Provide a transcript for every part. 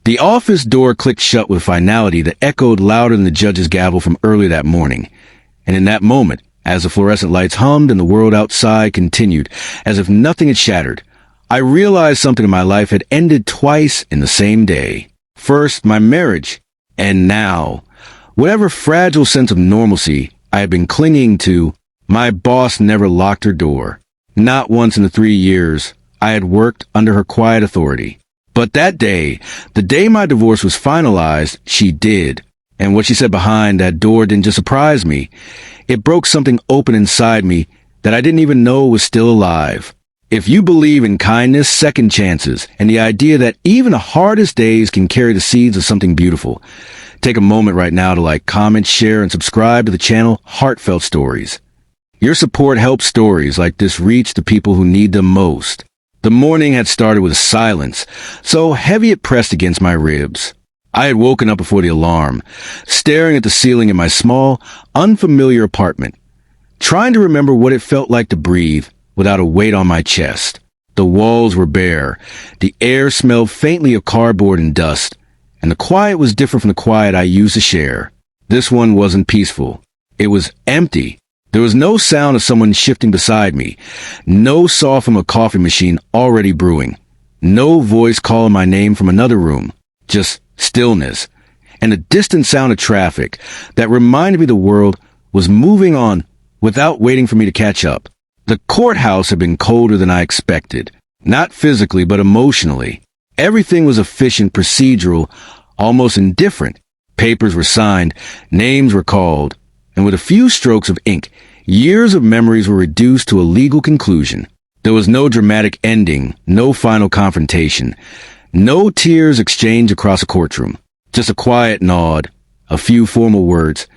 The office door clicked shut with finality that echoed louder than the judge's gavel from earlier that morning. And in that moment, as the fluorescent lights hummed and the world outside continued, as if nothing had shattered, I realized something in my life had ended twice in the same day. First, my marriage, and now, whatever fragile sense of normalcy I had been clinging to, my boss never locked her door. Not once in the 3 years I had worked under her quiet authority. But that day, the day my divorce was finalized, she did. And what she said behind that door didn't just surprise me. It broke something open inside me that I didn't even know was still alive. If you believe in kindness, second chances, and the idea that even the hardest days can carry the seeds of something beautiful, take a moment right now to like, comment, share, and subscribe to the channel Heartfelt Stories. Your support helps stories like this reach the people who need them most. The morning had started with a silence, so heavy it pressed against my ribs. I had woken up before the alarm, staring at the ceiling in my small, unfamiliar apartment, trying to remember what it felt like to breathe without a weight on my chest. The walls were bare, the air smelled faintly of cardboard and dust, and the quiet was different from the quiet I used to share. This one wasn't peaceful. It was empty. There was no sound of someone shifting beside me, no saw from a coffee machine already brewing, no voice calling my name from another room, just stillness, and a distant sound of traffic that reminded me the world was moving on without waiting for me to catch up. The courthouse had been colder than I expected, not physically but emotionally. Everything was efficient, procedural, almost indifferent. Papers were signed, names were called, and with a few strokes of ink, years of memories were reduced to a legal conclusion. There was no dramatic ending, no final confrontation, no tears exchanged across a courtroom, just a quiet nod, a few formal words,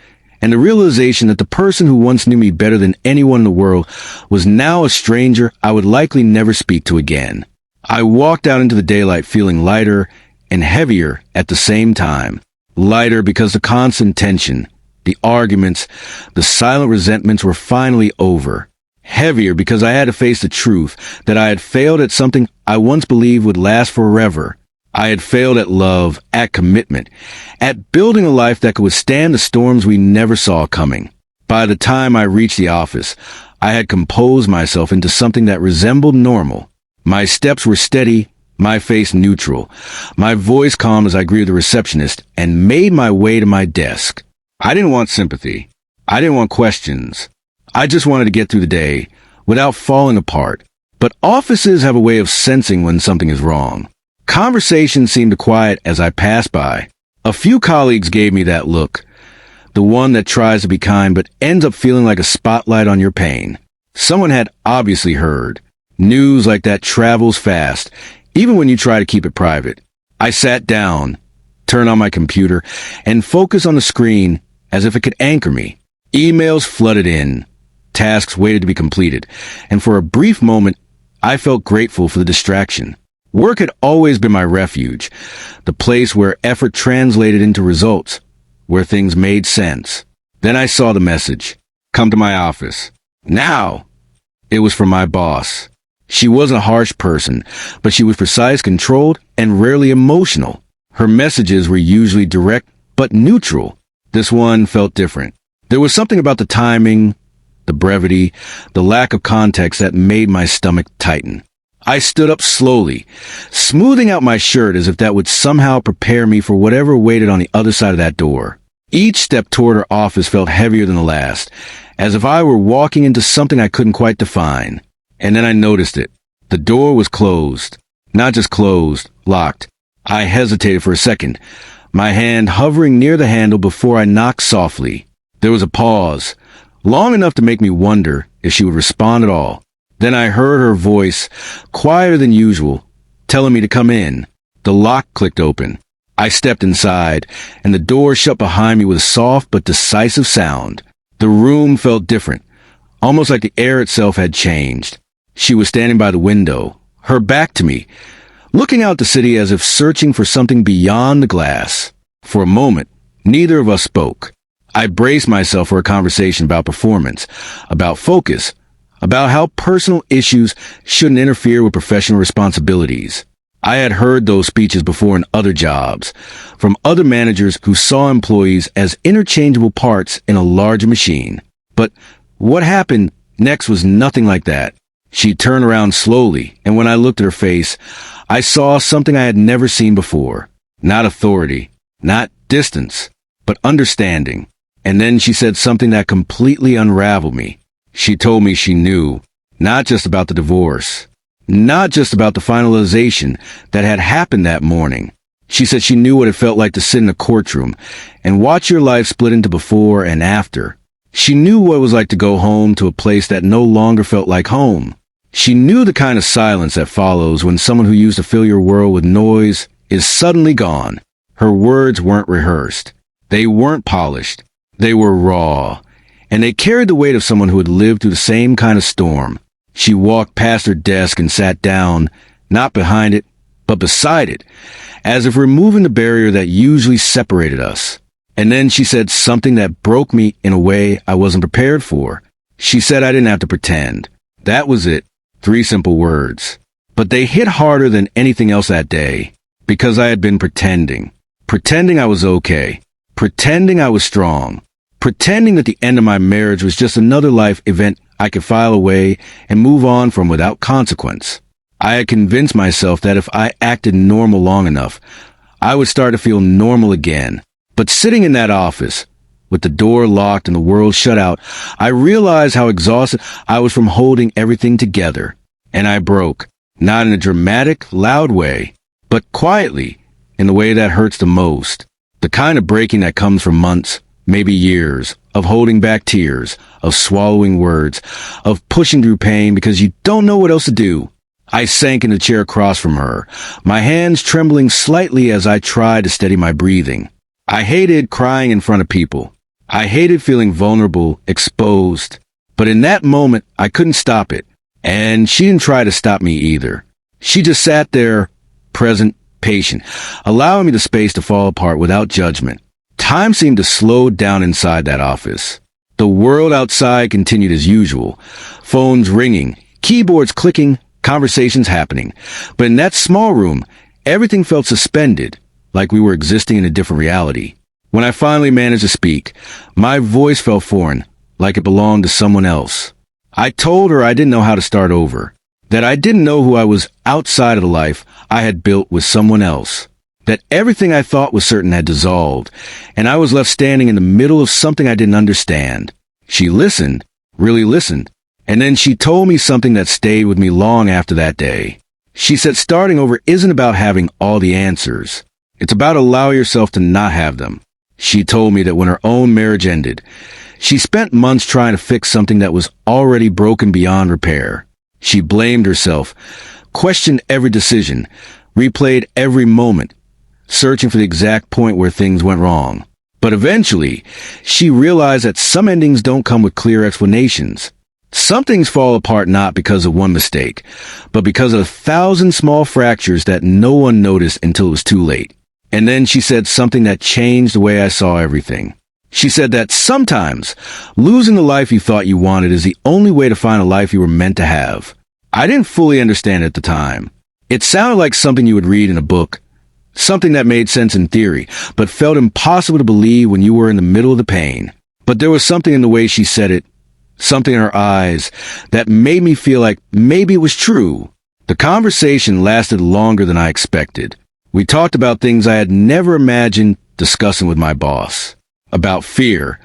and the realization that the person who once knew me better than anyone in the world was now a stranger I would likely never speak to again. I walked out into the daylight feeling lighter and heavier at the same time. Lighter because the constant tension, the arguments, the silent resentments were finally over. Heavier because I had to face the truth that I had failed at something I once believed would last forever. I had failed at love, at commitment, at building a life that could withstand the storms we never saw coming. By the time I reached the office, I had composed myself into something that resembled normal. My steps were steady, my face neutral, my voice calm as I greeted the receptionist and made my way to my desk. I didn't want sympathy. I didn't want questions. I just wanted to get through the day without falling apart. But offices have a way of sensing when something is wrong. Conversation seemed to quiet as I passed by. A few colleagues gave me that look, the one that tries to be kind but ends up feeling like a spotlight on your pain. Someone had obviously heard. News like that travels fast, even when you try to keep it private. I sat down, turned on my computer, and focused on the screen as if it could anchor me. Emails flooded in. Tasks waited to be completed, and for a brief moment, I felt grateful for the distraction. Work had always been my refuge, the place where effort translated into results, where things made sense. Then I saw the message. Come to my office. Now! It was from my boss. She wasn't a harsh person, but she was precise, controlled, and rarely emotional. Her messages were usually direct, but neutral. This one felt different. There was something about the timing, the brevity, the lack of context that made my stomach tighten. I stood up slowly, smoothing out my shirt as if that would somehow prepare me for whatever waited on the other side of that door. Each step toward her office felt heavier than the last, as if I were walking into something I couldn't quite define. And then I noticed it. The door was closed. Not just closed, locked. I hesitated for a second, my hand hovering near the handle before I knocked softly. There was a pause, long enough to make me wonder if she would respond at all. Then I heard her voice, quieter than usual, telling me to come in. The lock clicked open. I stepped inside, and the door shut behind me with a soft but decisive sound. The room felt different, almost like the air itself had changed. She was standing by the window, her back to me, looking out the city as if searching for something beyond the glass. For a moment, neither of us spoke. I braced myself for a conversation about performance, about focus, about how personal issues shouldn't interfere with professional responsibilities. I had heard those speeches before in other jobs, from other managers who saw employees as interchangeable parts in a larger machine. But what happened next was nothing like that. She turned around slowly, and when I looked at her face, I saw something I had never seen before. Not authority, not distance, but understanding. And then she said something that completely unraveled me. She told me she knew, not just about the divorce, not just about the finalization that had happened that morning. She said she knew what it felt like to sit in a courtroom and watch your life split into before and after. She knew what it was like to go home to a place that no longer felt like home. She knew the kind of silence that follows when someone who used to fill your world with noise is suddenly gone. Her words weren't rehearsed. They weren't polished. They were raw. And they carried the weight of someone who had lived through the same kind of storm. She walked past her desk and sat down, not behind it, but beside it, as if removing the barrier that usually separated us. And then she said something that broke me in a way I wasn't prepared for. She said I didn't have to pretend. That was it. 3 simple words. But they hit harder than anything else that day, because I had been pretending. Pretending I was okay. Pretending I was strong. Pretending that the end of my marriage was just another life event I could file away and move on from without consequence. I had convinced myself that if I acted normal long enough, I would start to feel normal again. But sitting in that office, with the door locked and the world shut out, I realized how exhausted I was from holding everything together. And I broke, not in a dramatic, loud way, but quietly, in the way that hurts the most. The kind of breaking that comes from months, maybe years, of holding back tears, of swallowing words, of pushing through pain because you don't know what else to do. I sank in the chair across from her, my hands trembling slightly as I tried to steady my breathing. I hated crying in front of people. I hated feeling vulnerable, exposed. But in that moment, I couldn't stop it. And she didn't try to stop me either. She just sat there, present, patient, allowing me the space to fall apart without judgment. Time seemed to slow down inside that office. The world outside continued as usual. Phones ringing, keyboards clicking, conversations happening. But in that small room, everything felt suspended, like we were existing in a different reality. When I finally managed to speak, my voice felt foreign, like it belonged to someone else. I told her I didn't know how to start over, that I didn't know who I was outside of the life I had built with someone else, that everything I thought was certain had dissolved, and I was left standing in the middle of something I didn't understand. She listened, really listened, and then she told me something that stayed with me long after that day. She said starting over isn't about having all the answers. It's about allowing yourself to not have them. She told me that when her own marriage ended, she spent months trying to fix something that was already broken beyond repair. She blamed herself, questioned every decision, replayed every moment, searching for the exact point where things went wrong. But eventually, she realized that some endings don't come with clear explanations. Some things fall apart not because of one mistake, but because of 1,000 small fractures that no one noticed until it was too late. And then she said something that changed the way I saw everything. She said that sometimes losing the life you thought you wanted is the only way to find a life you were meant to have. I didn't fully understand it at the time. It sounded like something you would read in a book, something that made sense in theory, but felt impossible to believe when you were in the middle of the pain. But there was something in the way she said it, something in her eyes, that made me feel like maybe it was true. The conversation lasted longer than I expected. We talked about things I had never imagined discussing with my boss. About fear,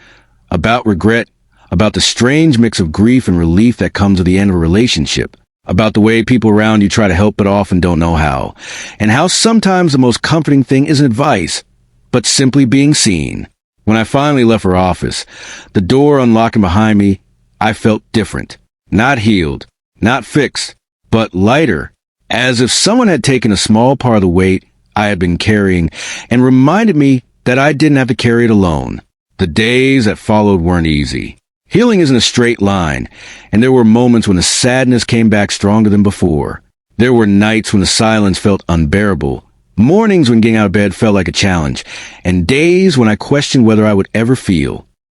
about regret, about the strange mix of grief and relief that comes at the end of a relationship, about the way people around you try to help but often don't know how, and how sometimes the most comforting thing isn't advice, but simply being seen. When I finally left her office, the door unlocking behind me, I felt different. Not healed, not fixed, but lighter, as if someone had taken a small part of the weight I had been carrying and reminded me that I didn't have to carry it alone. The days that followed weren't easy. Healing isn't a straight line, and there were moments when the sadness came back stronger than before. There were nights when the silence felt unbearable, mornings when getting out of bed felt like a challenge, and days when I questioned whether I would ever feel.